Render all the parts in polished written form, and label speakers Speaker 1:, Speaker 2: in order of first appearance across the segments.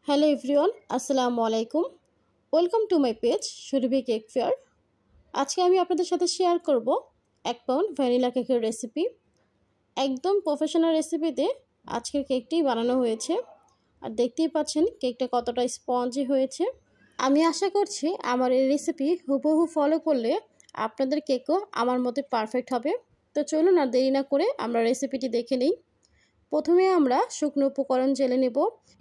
Speaker 1: Hello everyone, আসসালামু আলাইকুম। Welcome to my page Surabhi cake fair. আজকে আমি আপনাদের সাথে শেয়ার করব 1 পাউন্ড ভ্যানিলা কেকের রেসিপি। একদম প্রফেশনাল রেসিপিতে আজকের কেকটি বানানো হয়েছে। আর দেখতেই পাচ্ছেন কেকটা কতটা স্পঞ্জি হয়েছে। আমি আশা করছি আমার এই রেসিপি হুবহু ফলো করলে আপনাদের কেকও আমার মতো পারফেক্ট হবে। তো চলুন আর দেরি না করে আমরা রেসিপিটি দেখে নিই। প্রথমে আমরা শুকনো উপকরণ জেলে নেব।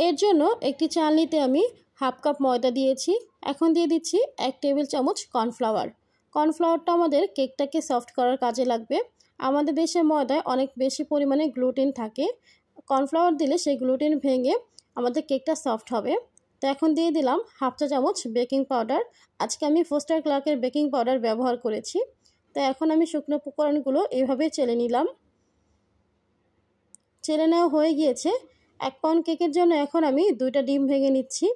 Speaker 1: এর জন্য একটি চালনিতে আমি হাফ কাপ ময়দা দিয়েছি। এখন দিয়ে দিচ্ছি 1 টেবিল চামচ কর্নফ্লাওয়ার। কর্নফ্লাওয়ারটা আমাদের কেকটাকে সফট করার কাজে লাগবে। আমাদের দেশের ময়দায় অনেক বেশি পরিমাণে গ্লুটেন থাকে। কর্নফ্লাওয়ার দিলে সেই গ্লুটেন ভেঙে আমাদের কেকটা সফট হবে। তো এখন দিয়ে দিলাম হাফ চা চামচ বেকিং পাউডার। আজকে আমি ফোস্টার ক্লার্কের বেকিং পাউডার ব্যবহার করেছি। তো এখন আমি শুকনো উপকরণগুলো এভাবে চেলে নিলাম। চেলে নেওয়া হয়ে গিয়েছে। 1 পাউন্ড কেকের জন্য এখন আমি 2টা ডিম ভেঙে নিচ্ছি।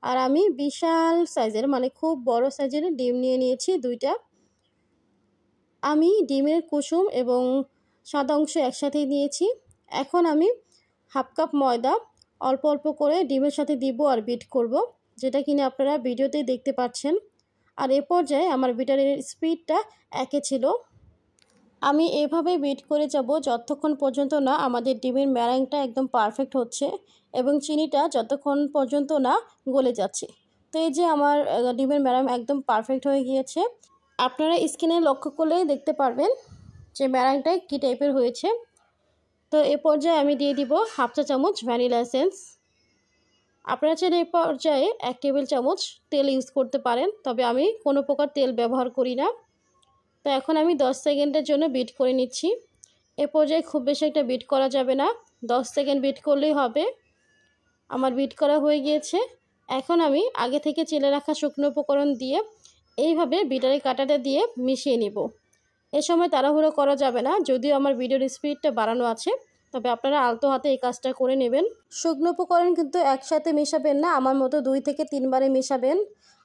Speaker 1: আর আমি বিশাল সাইজের মানে খুব বড় সাইজের ডিম নিয়ে নিয়েছি 2টা। আমি ডিমের কুসুম এবং সাদা অংশ একসাথেই নিয়েছি। এখন আমি হাফ কাপ ময়দা অল্প অল্প করে ডিমের সাথে দিব আর বিট করব, যেটা কিনা আপনারা ভিডিওতেই দেখতে পাচ্ছেন। আর এ পর্যায়ে আমার বিটারের স্পিডটা 1 ছিল। আমি এভাবে বিট করে যাব যতক্ষণ পর্যন্ত না আমাদের ডিমের ম্যারাংটা একদম পারফেক্ট হচ্ছে এবং চিনিটা যতক্ষণ পর্যন্ত না গলে যাচ্ছে। তো এই যে আমার ডিমের ম্যারাং একদম পারফেক্ট হয়ে গিয়েছে। আপনারা স্ক্রিনে লক্ষ্য করলেই দেখতে পারবেন যে ম্যারাংটা কী টাইপের হয়েছে। তো এ পর্যায়ে আমি দিয়ে দিব হাফ চা চামচ ভ্যানিলা এসেন্স। আপনারা চাইলে এই পর্যায়ে 1 টেবিল চামচ তেল ইউজ করতে পারেন, তবে আমি কোনো প্রকার তেল ব্যবহার করি না। তো এখন আমি 10 সেকেন্ডের জন্য বিট করে নিচ্ছি। এ পর্যায়ে খুব বেশি একটা বিট করা যাবে না, 10 সেকেন্ড বিট করলেই হবে। আমার বিট করা হয়ে গিয়েছে। এখন আমি আগে থেকে চেলে রাখা শুকনো উপকরণ দিয়ে এইভাবে বিটারের কাঁটাটা দিয়ে মিশিয়ে নিব। এ সময় তাড়াহুড়ো করা যাবে না, যদিও আমার ভিডিওর স্পিডটা বাড়ানো আছে, তবে আপনারা আলতো হাতে এই কাজটা করে নেবেন। শুকনো উপকরণ কিন্তু একসাথে মেশাবেন না, আমার মতো 2 থেকে 3 বারে মেশাবেন।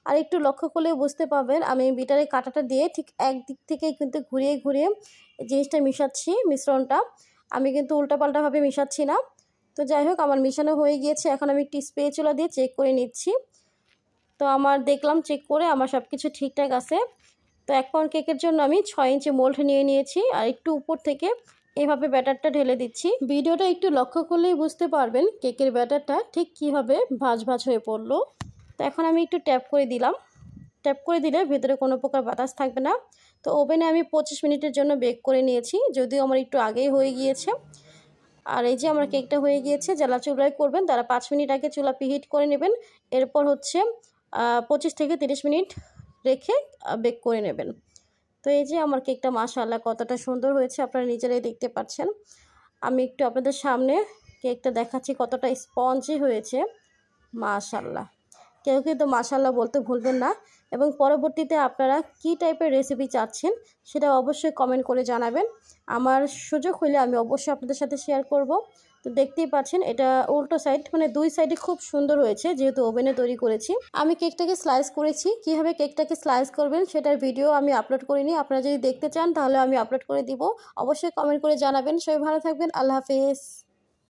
Speaker 1: আর একটু লক্ষ্য করলে বুঝতে পারবেন আমি বিটারের কাঁটাটা দিয়ে ঠিক একদিক থেকে কিন্তু ঘুরিয়ে ঘুরিয়ে জিনিসটা মিশাচ্ছি, মিশ্রণটা। আমি কিন্তু উল্টাপাল্টাভাবে মিশাচ্ছি না। তো যাই হোক, আমার মিশানো হয়ে গিয়েছে। এখন আমি একটি স্প্যাচুলা দিয়ে চেক করে নিচ্ছি। তো আমার দেখলাম চেক করে আমার সব কিছু ঠিকঠাক আছে। তো 1 পাউন্ড কেকের জন্য আমি 6 ইঞ্চি মোল্ড নিয়ে নিয়েছি আর একটু উপর থেকে এভাবে ব্যাটারটা ঢেলে দিচ্ছি। ভিডিওটা একটু লক্ষ্য করলেই বুঝতে পারবেন কেকের ব্যাটারটা ঠিক কীভাবে ভাঁজ ভাঁজ হয়ে পড়লো। তো এখন আমি একটু ট্যাপ করে দিলাম। ট্যাপ করে দিলে ভেতরে কোনো প্রকার বাতাস থাকবে না। তো ওভেনে আমি 25 মিনিটের জন্য বেক করে নিয়েছি, যদিও আমার একটু আগেই হয়ে গিয়েছে। আর এই যে আমার কেকটা হয়ে গিয়েছে। যারা চুলায় করবেন তারা 5 মিনিট আগে চুলা প্রিহিট করে নেবেন। এরপর হচ্ছে 25 থেকে 30 মিনিট রেখে বেক করে নেবেন। তো এই যে আমার কেকটা মাশাআল্লাহ কতটা সুন্দর হয়েছে আপনারা নিজেরাই দেখতে পাচ্ছেন। আমি একটু আপনাদের সামনে কেকটা দেখাচ্ছি কতটা স্পঞ্জি হয়েছে। মাশাআল্লাহ, কেউ কিন্তু মাশাআল্লাহ বলতে ভুলবেন না। এবং পরবর্তীতে আপনারা কী টাইপের রেসিপি চাচ্ছেন সেটা অবশ্যই কমেন্ট করে জানাবেন। আমার সুযোগ হলে আমি অবশ্যই আপনাদের সাথে শেয়ার করব। তো দেখতেই পাচ্ছেন এটা উল্টো সাইড মানে 2 সাইডে খুব সুন্দর হয়েছে, যেহেতু ওভেনে তৈরি করেছি। আমি কেকটাকে স্লাইস করেছি। কীভাবে কেকটাকে স্লাইস করবেন সেটার ভিডিও আমি আপলোড করিনি। আপনারা যদি দেখতে চান তাহলে আমি আপলোড করে দিব। অবশ্যই কমেন্ট করে জানাবেন। সবাই ভালো থাকবেন। আল্লাহ হাফেজ।